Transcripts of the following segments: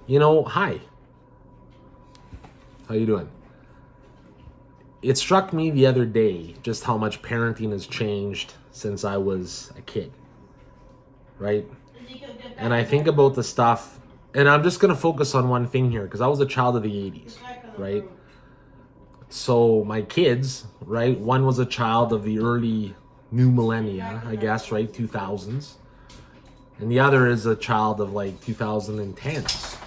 Hi. How you doing? It struck me the other day just how much parenting has changed since I was a kid, right? And I think about the stuff, and I'm just going to focus on one thing here because I was a child of the 80s, right? So my kids, right? One was a child of the early new millennia, I guess, right? 2000s. And the other is a child of like 2010s,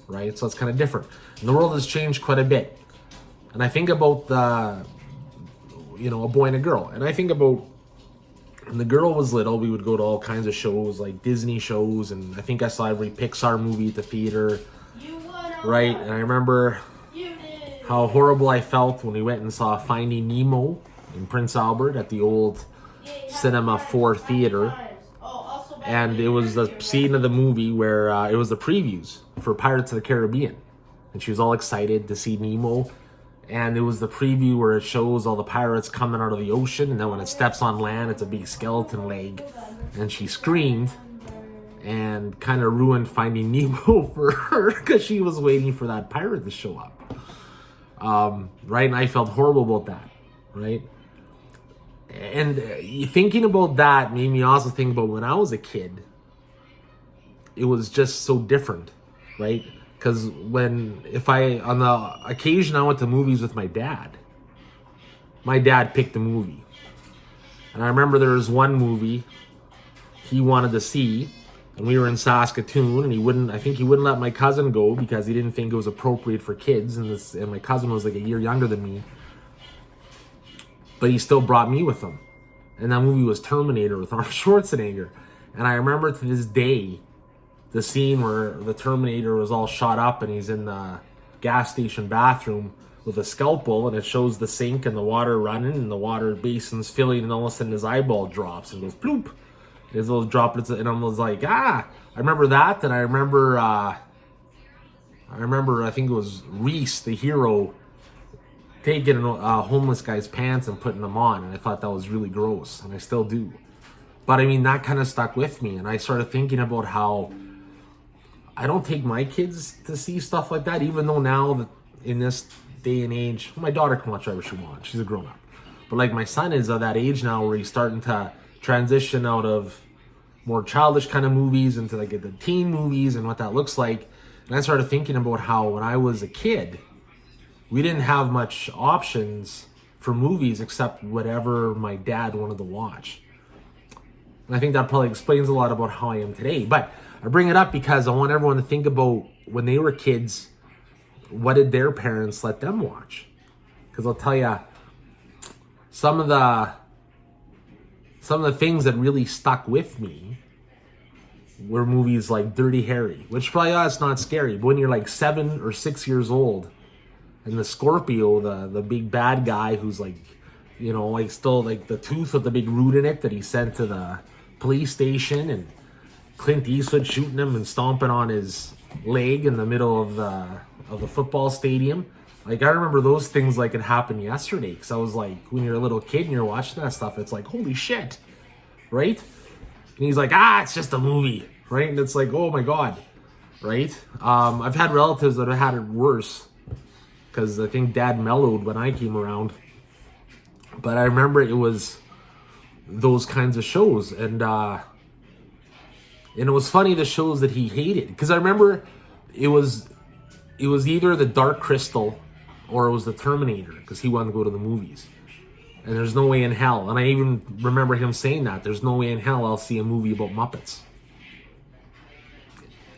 right? So it's kind of different. And the world has changed quite a bit. And I think about a boy and a girl. And I think about when the girl was little, we would go to all kinds of shows, like Disney shows. And I think I saw every Pixar movie at the theater, right? And I remember how horrible I felt when we went and saw Finding Nemo in Prince Albert at the old Cinema 4 theater. And it was the scene of the movie where it was the previews for Pirates of the Caribbean. And she was all excited to see Nemo. And it was the preview where it shows all the pirates coming out of the ocean. And then when it steps on land, it's a big skeleton leg. And she screamed and kind of ruined Finding Nemo for her because she was waiting for that pirate to show up. Right? And I felt horrible about that. Right? And thinking about that made me also think about when I was a kid. It was just so different. Right? Because on the occasion I went to movies with my dad picked the movie. And I remember there was one movie he wanted to see, and we were in Saskatoon, and I think he wouldn't let my cousin go because he didn't think it was appropriate for kids, and my cousin was like a year younger than me. But he still brought me with him. And that movie was Terminator with Arnold Schwarzenegger. And I remember to this day, the scene where the Terminator was all shot up and he's in the gas station bathroom with a scalpel, and it shows the sink and the water running and the water basin's filling, and all of a sudden his eyeball drops and goes bloop. There's those droplets, and I was like, I remember that. And I remember I think it was Reese, the hero, taking a homeless guy's pants and putting them on, and I thought that was really gross, and I still do. But I mean, that kind of stuck with me, and I started thinking about how I don't take my kids to see stuff like that, even though now in this day and age, my daughter can watch whatever she wants. She's a grown up. But like my son is of that age now where he's starting to transition out of more childish kind of movies into like the teen movies and what that looks like. And I started thinking about how when I was a kid, we didn't have much options for movies except whatever my dad wanted to watch. And I think that probably explains a lot about how I am today. But I bring it up because I want everyone to think about when they were kids, what did their parents let them watch? Because I'll tell you, some of the things that really stuck with me were movies like Dirty Harry, which probably it's not scary, but when you're like 7 or 6 years old, and the Scorpio, the big bad guy who's like, like still like the tooth with the big root in it that he sent to the police station, and Clint Eastwood shooting him and stomping on his leg in the middle of the football stadium. Like, I remember those things like it happened yesterday, because I was like, when you're a little kid and you're watching that stuff, it's like, holy shit, right? And he's like, it's just a movie, right? And it's like, oh my God, right? I've had relatives that have had it worse, because I think Dad mellowed when I came around. But I remember it was those kinds of shows, and it was funny, the shows that he hated, because I remember it was either the Dark Crystal or it was the Terminator, because he wanted to go to the movies. And there's no way in hell, and I even remember him saying that, there's no way in hell I'll see a movie about Muppets.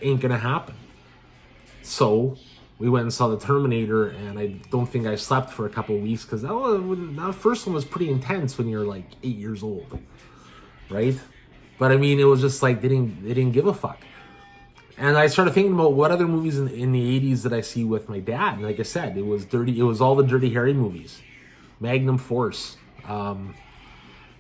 Ain't gonna happen. So we went and saw the Terminator, and I don't think I slept for a couple of weeks, because that first one was pretty intense when you're like 8 years old, right? But I mean, it was just like they didn't give a fuck. And I started thinking about what other movies in the 80s that I see with my dad. And like I said, it was all the Dirty Harry movies, Magnum Force,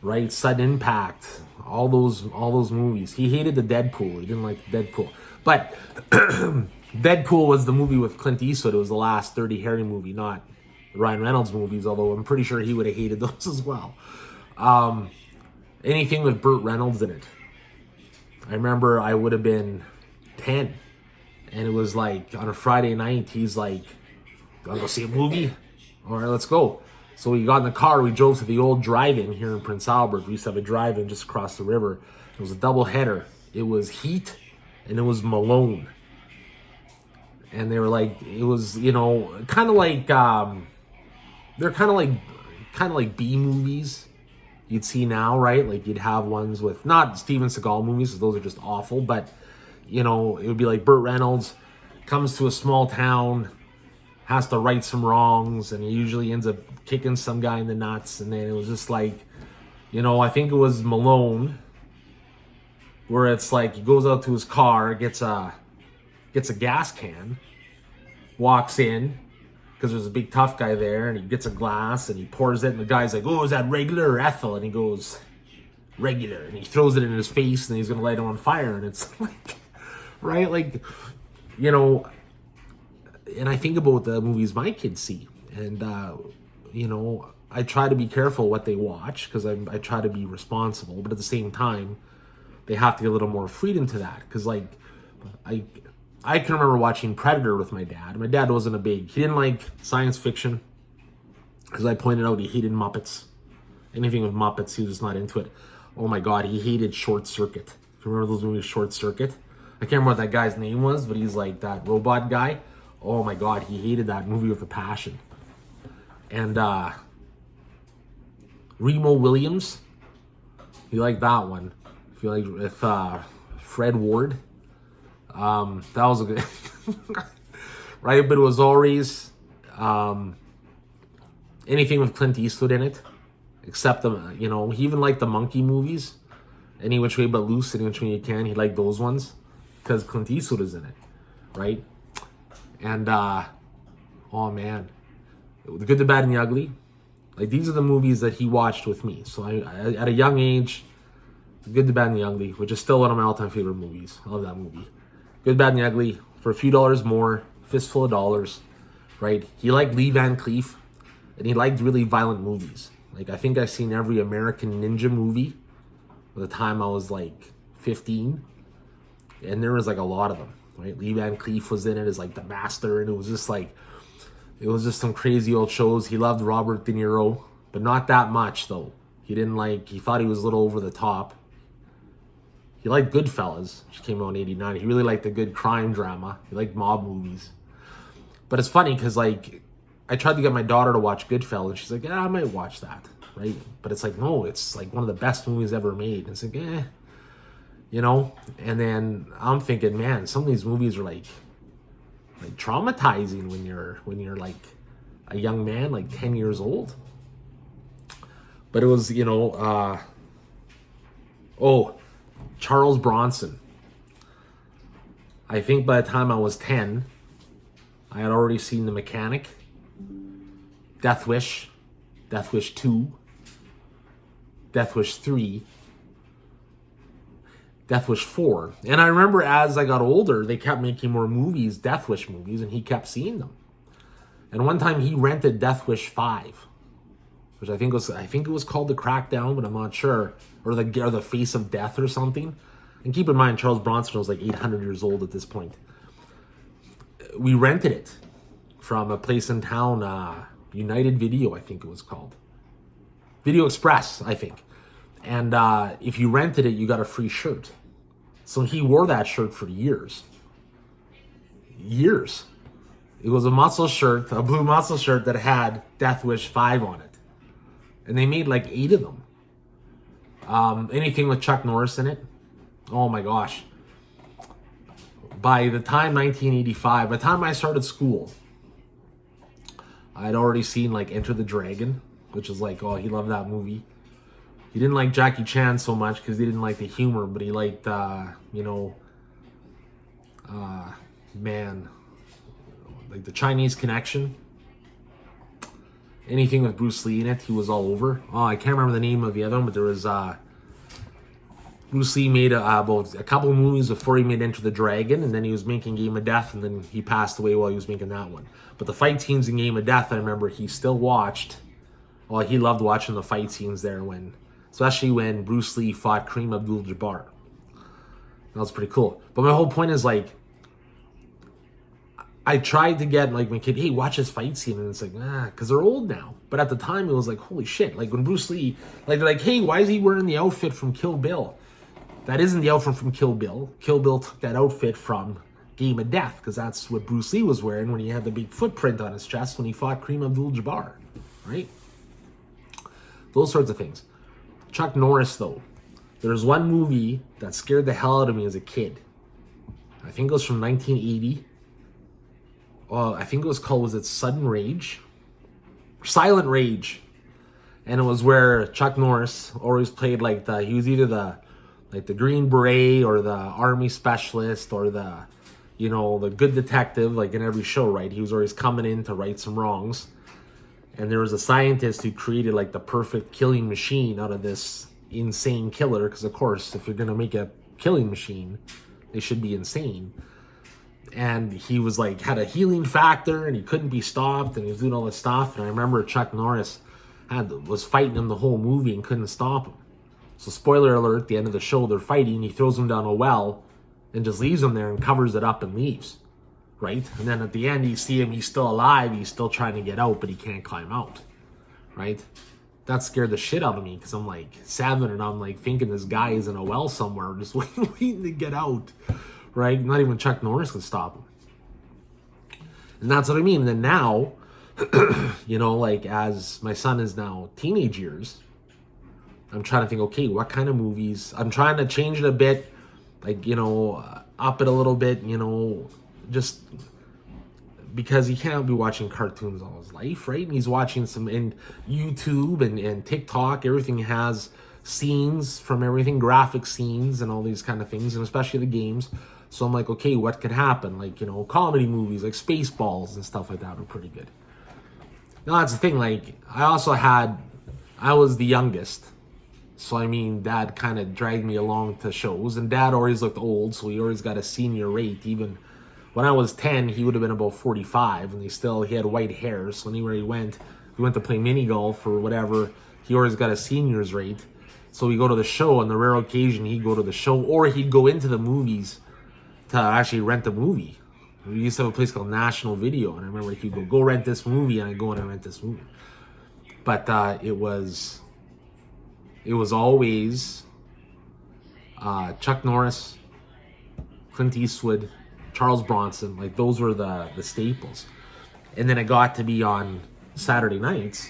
right? Sudden Impact, all those movies. He hated the Deadpool. He didn't like Deadpool. But Deadpool was the movie with Clint Eastwood. It was the last Dirty Harry movie, not Ryan Reynolds movies, although I'm pretty sure he would have hated those as well. Anything with Burt Reynolds in it. I remember I would have been 10, And it was like on a Friday night, he's like, "Wanna go see a movie? All right, let's go." So we got in the car, we drove to the old drive-in here in Prince Albert. We used to have a drive-in just across the river. It was a double header. It was Heat and it was Malone. And they were like, it was, you know, kind of like, they're kind of like B movies you'd see now, right? Like you'd have ones with, not Steven Seagal movies, 'cause those are just awful, but, you know, it would be like Burt Reynolds comes to a small town, has to right some wrongs, and he usually ends up kicking some guy in the nuts. And then it was just like, you know, I think it was Malone, where it's like he goes out to his car, gets a gas can, walks in, because there's a big tough guy there, and he gets a glass and he pours it, and the guy's like, "Oh, is that regular or ethyl?" And he goes, "Regular." And he throws it in his face, and he's gonna light it on fire. And it's like, right, like, you know. And I think about the movies my kids see, and you know, I try to be careful what they watch, because I try to be responsible, but at the same time, they have to get a little more freedom to that. Because like, I can remember watching Predator with my dad. My dad wasn't he didn't like science fiction. As I pointed out, he hated Muppets. Anything with Muppets, he was just not into it. Oh my God, he hated Short Circuit. You remember those movies, Short Circuit? I can't remember what that guy's name was, but he's like that robot guy. Oh my God, he hated that movie with a passion. And Remo Williams, he liked that one. I feel like if Fred Ward, that was a good, right? But it was always anything with Clint Eastwood in it, except the, you know, he even liked the monkey movies, Any Which Way But Loose, Any Which Way You Can. He liked those ones because Clint Eastwood is in it, right? And oh man, The Good, the Bad, and the Ugly. Like these are the movies that he watched with me. So I at a young age, The Good, the Bad, and the Ugly, which is still one of my all-time favorite movies. I love that movie. Good, Bad, and the Ugly, for a few dollars more, fistful of dollars, right? He liked Lee Van Cleef, and he liked really violent movies. Like I think I've seen every American Ninja movie by the time I was like 15, and there was like a lot of them, right? Lee Van Cleef was in it as like the master, and it was just some crazy old shows. He loved Robert De Niro, but not that much though. He thought he was a little over the top. He liked Goodfellas, which came out in '89. He really liked the good crime drama. He liked mob movies. But it's funny because like I tried to get my daughter to watch Goodfellas, and she's like, "Yeah, I might watch that," right? But it's like, no, it's like one of the best movies ever made. And it's like, you know. And then I'm thinking, man, some of these movies are like traumatizing when you're like a young man, like 10 years old. But it was, you know, Charles Bronson. I think by the time I was 10, I had already seen The Mechanic, Death Wish 2, Death Wish 3, Death Wish 4. And I remember as I got older, they kept making more movies, Death Wish movies, and he kept seeing them. And one time he rented Death Wish 5, which I think it was called The Crackdown, but I'm not sure, or the Face of Death or something. And keep in mind, Charles Bronson was like 800 years old at this point. We rented it from a place in town, United Video, I think it was called. Video Express, I think. And if you rented it, you got a free shirt. So he wore that shirt for years. Years. It was a muscle shirt, a blue muscle shirt that had Death Wish 5 on it. And they made like 8 of them. Anything with Chuck Norris in it. Oh my gosh. By the time 1985, by the time I started school, I'd already seen like Enter the Dragon, which is like, oh, he loved that movie. He didn't like Jackie Chan so much because he didn't like the humor, but he liked, like the Chinese Connection. Anything with Bruce Lee in it, he was all over. Oh, I can't remember the name of the other one, but there was Bruce Lee made about a couple of movies before he made Enter the Dragon, and then he was making Game of Death, and then he passed away while he was making that one. But the fight scenes in Game of Death, I remember he still watched. Well, he loved watching the fight scenes there, especially when Bruce Lee fought Kareem Abdul-Jabbar. That was pretty cool. But my whole point is like, I tried to get like my kid, hey, watch this fight scene, and it's like, because they're old now. But at the time, it was like, holy shit! Like when Bruce Lee, like they're like, hey, why is he wearing the outfit from Kill Bill? That isn't the outfit from Kill Bill. Kill Bill took that outfit from Game of Death, because that's what Bruce Lee was wearing when he had the big footprint on his chest when he fought Kareem Abdul-Jabbar, right? Those sorts of things. Chuck Norris, though, there's one movie that scared the hell out of me as a kid. I think it was from 1980. I think it was called, was it Sudden Rage? Silent Rage. And it was where Chuck Norris always played like he was either the Green Beret or the Army Specialist or the good detective, like in every show, right? He was always coming in to right some wrongs. And there was a scientist who created like the perfect killing machine out of this insane killer. Because of course, if you're going to make a killing machine, they should be insane. And he was like, had a healing factor and he couldn't be stopped and he was doing all this stuff. And I remember Chuck Norris was fighting him the whole movie and couldn't stop him. So spoiler alert, at the end of the show, they're fighting. He throws him down a well and just leaves him there and covers it up and leaves. Right? And then at the end, you see him, he's still alive. He's still trying to get out, but he can't climb out. Right? That scared the shit out of me because I'm like 7 and I'm like thinking this guy is in a well somewhere just waiting to get out. Right? Not even Chuck Norris could stop him. And that's what I mean. And then now, like as my son is now teenage years, I'm trying to think, okay, what kind of movies? I'm trying to change it a bit, like, up it a little bit, just because he can't be watching cartoons all his life, right? And he's watching some in YouTube and TikTok. Everything has scenes from everything, graphic scenes and all these kind of things, and especially the games. So I'm like, okay, what could happen? Like, comedy movies like Spaceballs and stuff like that are pretty good. Now, that's the thing. Like, I was the youngest. So, I mean, Dad kind of dragged me along to shows. And Dad always looked old, so he always got a senior rate. Even when I was 10, he would have been about 45. And he had white hair. So anywhere he went to play mini golf or whatever, he always got a senior's rate. So we go to the show. On the rare occasion, he'd go to the show. Or he'd go into the movies to actually rent a movie. We used to have a place called National Video. And I remember he'd go rent this movie. And I'd go in and rent this movie. But it was always Chuck Norris, Clint Eastwood, Charles Bronson. Like, those were the staples. And then it got to be on Saturday nights.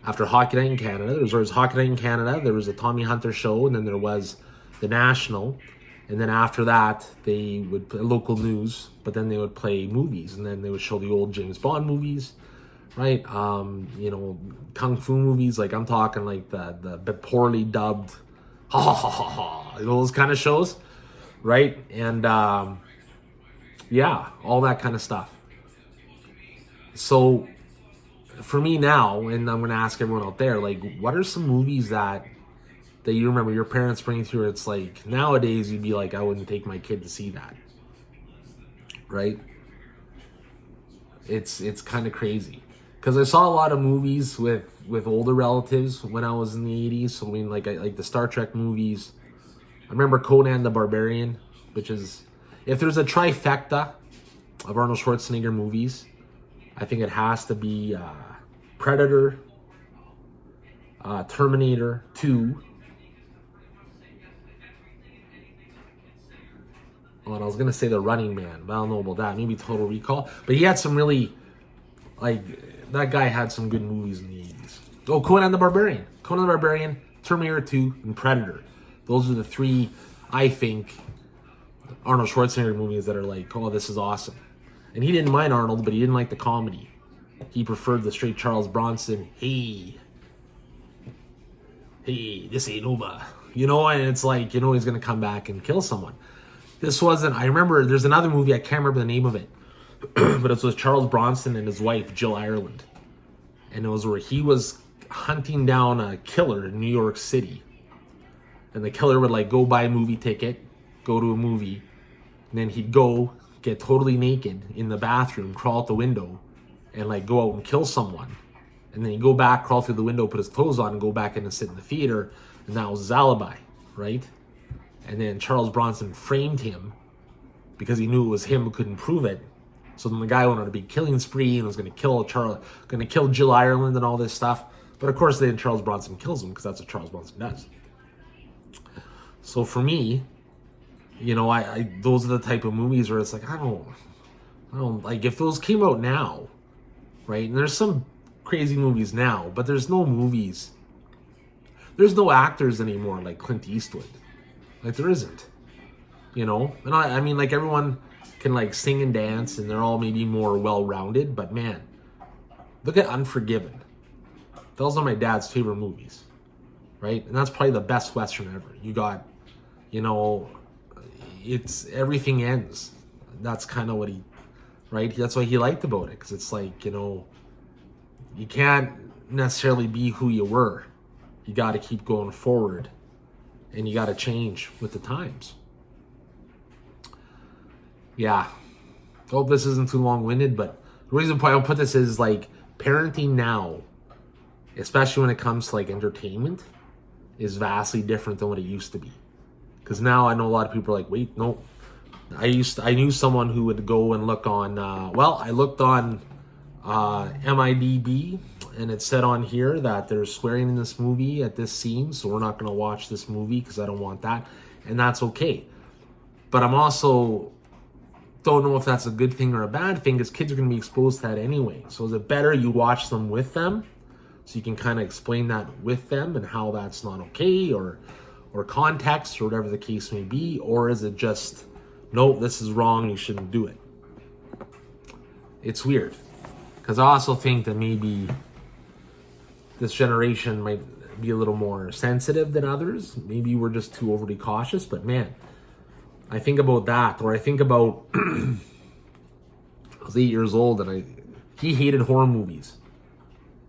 After Hockey Night in Canada, there was Hockey Night in Canada, there was a Tommy Hunter show, and then there was the National. And then after that, they would play local news, but then they would play movies. And then they would show the old James Bond movies. Right, kung fu movies, like I'm talking like the poorly dubbed, those kind of shows, right? And all that kind of stuff. So for me now, and I'm gonna ask everyone out there, like, what are some movies that you remember your parents bringing through? It's like nowadays you'd be like, I wouldn't take my kid to see that, right? It's kind of crazy. Because I saw a lot of movies with older relatives when I was in the 80s. So, I mean, like the Star Trek movies. I remember Conan the Barbarian, which is, if there's a trifecta of Arnold Schwarzenegger movies, I think it has to be Predator, Terminator 2. Oh, and I was going to say The Running Man, but I don't know about that. Maybe Total Recall. But he had some really, that guy had some good movies in the 80s. Oh, Conan the Barbarian, Terminator 2, and Predator. Those are the three, I think, Arnold Schwarzenegger movies that are like, oh, this is awesome. And he didn't mind Arnold, but he didn't like the comedy. He preferred the straight Charles Bronson, hey, this ain't over. And it's like, he's going to come back and kill someone. I remember there's another movie, I can't remember the name of it, but it was Charles Bronson and his wife, Jill Ireland. And it was where he was hunting down a killer in New York City. And the killer would go buy a movie ticket, go to a movie, and then he'd go get totally naked in the bathroom, crawl out the window, and go out and kill someone. And then he'd go back, crawl through the window, put his clothes on, and go back in and sit in the theater. And that was his alibi, right? And then Charles Bronson framed him because he knew it was him who couldn't prove it. So then the guy went on a big killing spree and was going to kill Jill Ireland and all this stuff. But of course, then Charles Bronson kills him because that's what Charles Bronson does. So for me, you know, I those are the type of movies where it's like I don't like if those came out now, right? And there's some crazy movies now, but there's no movies. There's no actors anymore like Clint Eastwood. Like there isn't, you know. And I mean, like everyone can like sing and dance, and they're all maybe more well-rounded. But man, look at Unforgiven. Those are my dad's favorite movies, right? And that's probably the best Western ever. You got, you know, it's everything ends. That's kind of what he, right? That's what he liked about it, because it's like, you know, you can't necessarily be who you were. You got to keep going forward, and you got to change with the times. Yeah. Hope this isn't too long-winded, but the reason why I'll put this is like parenting now, especially when it comes to like entertainment, is vastly different than what it used to be. Because now I know a lot of people are like, wait, no. I knew someone who would go and look on, I looked on MIDB, and it said on here that there's swearing in this movie at this scene, so we're not going to watch this movie because I don't want that. And that's okay. But I'm also don't know if that's a good thing or a bad thing, because kids are going to be exposed to that anyway. So is it better you watch them with them, so you can kind of explain that with them and how that's not okay, or context, or whatever the case may be? Or is it just, no, this is wrong, you shouldn't do it? It's weird. Because I also think that maybe this generation might be a little more sensitive than others. Maybe we're just too overly cautious. But man, I think about that, or I think about I was 8 years old, and he hated horror movies.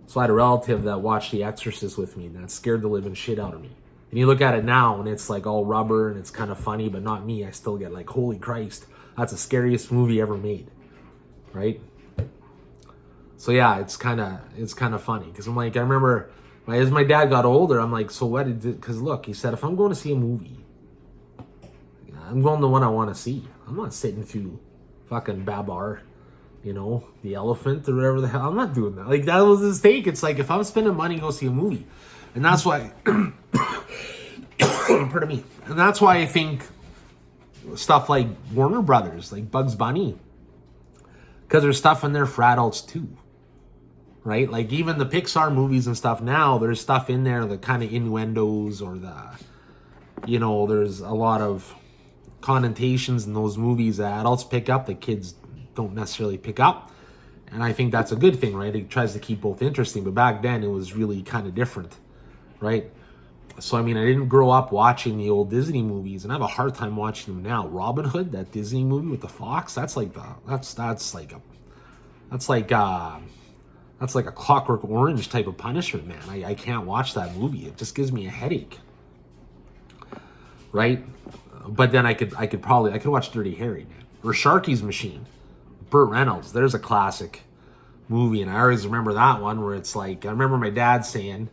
So I had a relative that watched The Exorcist with me, and that scared the living shit out of me. And you look at it now, and it's like all rubber, and it's kind of funny, but not me. I still get like, holy Christ, that's the scariest movie ever made, right? So yeah, it's kind of funny, because I'm like, I remember as my dad got older, I'm like, so what? Because look, he said, if I'm going to see a movie, I'm going to the one I want to see. I'm not sitting through fucking Babar, you know, the elephant or whatever the hell. I'm not doing that. Like, that was his take. It's like, if I'm spending money to go see a movie, and that's why, pardon me, and that's why I think stuff like Warner Brothers, like Bugs Bunny, because there's stuff in there for adults too, right? Like even the Pixar movies and stuff now, there's stuff in there, the kind of innuendos, or the, you know, there's a lot of connotations in those movies that adults pick up that kids don't necessarily pick up. And I think that's a good thing, right? It tries to keep both interesting, but back then it was really kind of different, right? So I mean, I didn't grow up watching the old Disney movies, and I have a hard time watching them now. Robin Hood, that Disney movie with the fox, that's like a Clockwork Orange type of punishment, man. I can't watch that movie. It just gives me a headache, right? But then I could watch Dirty Harry, man, or Sharky's Machine, Burt Reynolds. There's a classic movie, and I always remember that one where it's like, I remember my dad saying,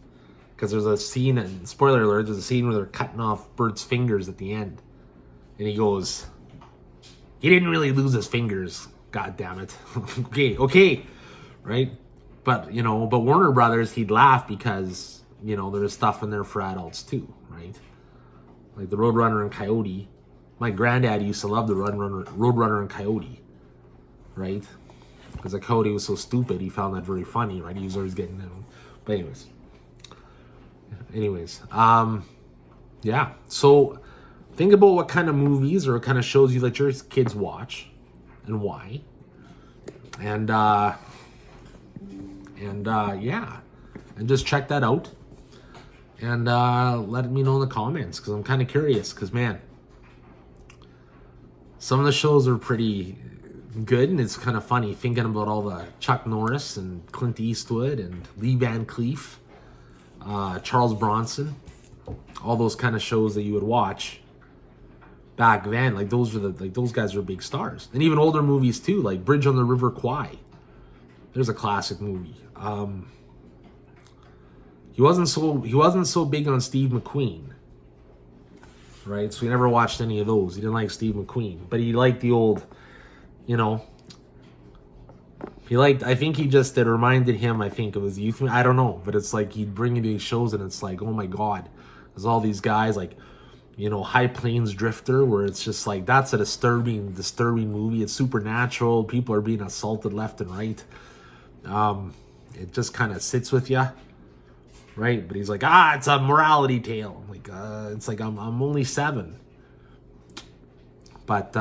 because there's a scene, and spoiler alert, there's a scene where they're cutting off Bert's fingers at the end, and he goes, he didn't really lose his fingers, god damn it. okay, right? But you know, but Warner Brothers, he'd laugh because, you know, there's stuff in there for adults too, right? Like the Roadrunner and Coyote. My granddad used to love the Roadrunner and Coyote, right? Because the Coyote was so stupid, he found that very funny, right? He was always getting them. But anyways, yeah. So think about what kind of movies or what kind of shows you let your kids watch, and why. And yeah, and just check that out. And let me know in the comments, because I'm kind of curious. Because, man, some of the shows are pretty good, and it's kind of funny thinking about all the Chuck Norris and Clint Eastwood and Lee Van Cleef, Charles Bronson, all those kind of shows that you would watch back then. Like those guys are big stars. And even older movies too, like Bridge on the River Kwai. There's a classic movie. He wasn't so big on Steve McQueen, right? So he never watched any of those. He didn't like Steve McQueen, but he liked the old, you know, he liked, I think he just, it reminded him, I think it was youth, I don't know, but it's like he'd bring you these shows and it's like, oh my God, there's all these guys like, you know, High Plains Drifter, where it's just like, that's a disturbing movie. It's supernatural. People are being assaulted left and right. It just kind of sits with you, right? But he's like, it's a morality tale. I'm like, it's like, I'm only 7. But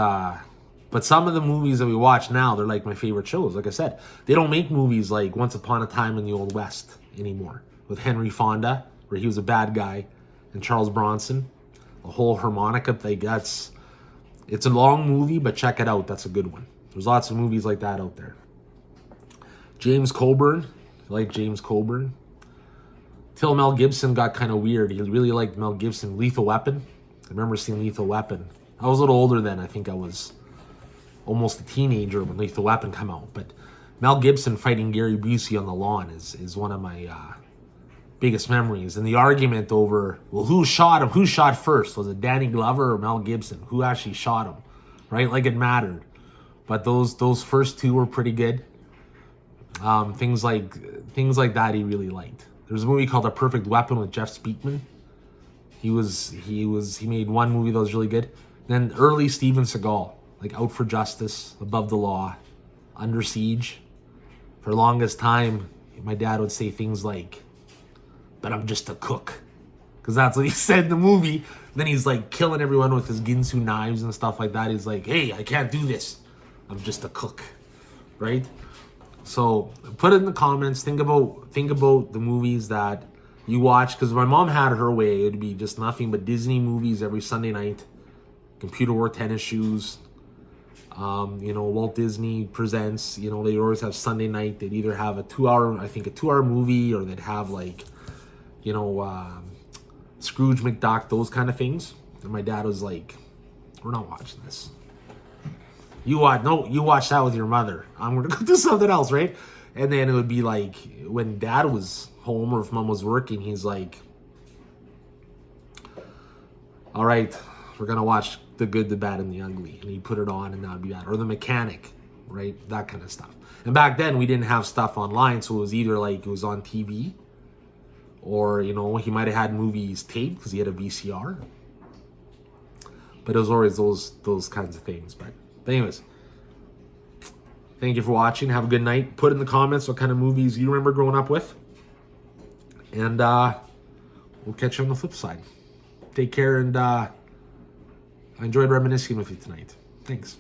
some of the movies that we watch now, they're like my favorite shows. Like I said, they don't make movies like Once Upon a Time in the Old West anymore with Henry Fonda, where he was a bad guy, and Charles Bronson. The whole harmonica thing, it's a long movie, but check it out. That's a good one. There's lots of movies like that out there. James Coburn, I like James Coburn. Till Mel Gibson got kind of weird. He really liked Mel Gibson. Lethal Weapon. I remember seeing Lethal Weapon. I was a little older then. I think I was almost a teenager when Lethal Weapon came out. But Mel Gibson fighting Gary Busey on the lawn is one of my biggest memories. And the argument over, well, who shot him? Who shot first? Was it Danny Glover or Mel Gibson? Who actually shot him? Right? Like it mattered. But those first two were pretty good. Things like that he really liked. There's a movie called A Perfect Weapon with Jeff Speakman. He made one movie that was really good. Then early Steven Seagal, like Out for Justice, Above the Law, Under Siege. For the longest time, my dad would say things like, but I'm just a cook. Because that's what he said in the movie. Then he's like killing everyone with his Ginsu knives and stuff like that. He's like, hey, I can't do this. I'm just a cook. Right? So put it in the comments. Think about the movies that you watch. Because my mom had her way. It would be just nothing but Disney movies every Sunday night. Computer wore tennis shoes. Walt Disney Presents. They always have Sunday night. They'd either have a 2-hour movie, or they'd have like, Scrooge McDuck, those kind of things. And my dad was like, we're not watching this. You watch that with your mother. I'm going to go do something else, right? And then it would be like, when dad was home or if mom was working, he's like, all right, we're going to watch The Good, the Bad, and the Ugly. And he'd put it on and that would be that. Or The Mechanic, right? That kind of stuff. And back then, we didn't have stuff online, so it was either like it was on TV, or, he might have had movies taped because he had a VCR. But it was always those kinds of things. But anyways, thank you for watching. Have a good night. Put in the comments what kind of movies you remember growing up with. And we'll catch you on the flip side. Take care, and I enjoyed reminiscing with you tonight. Thanks.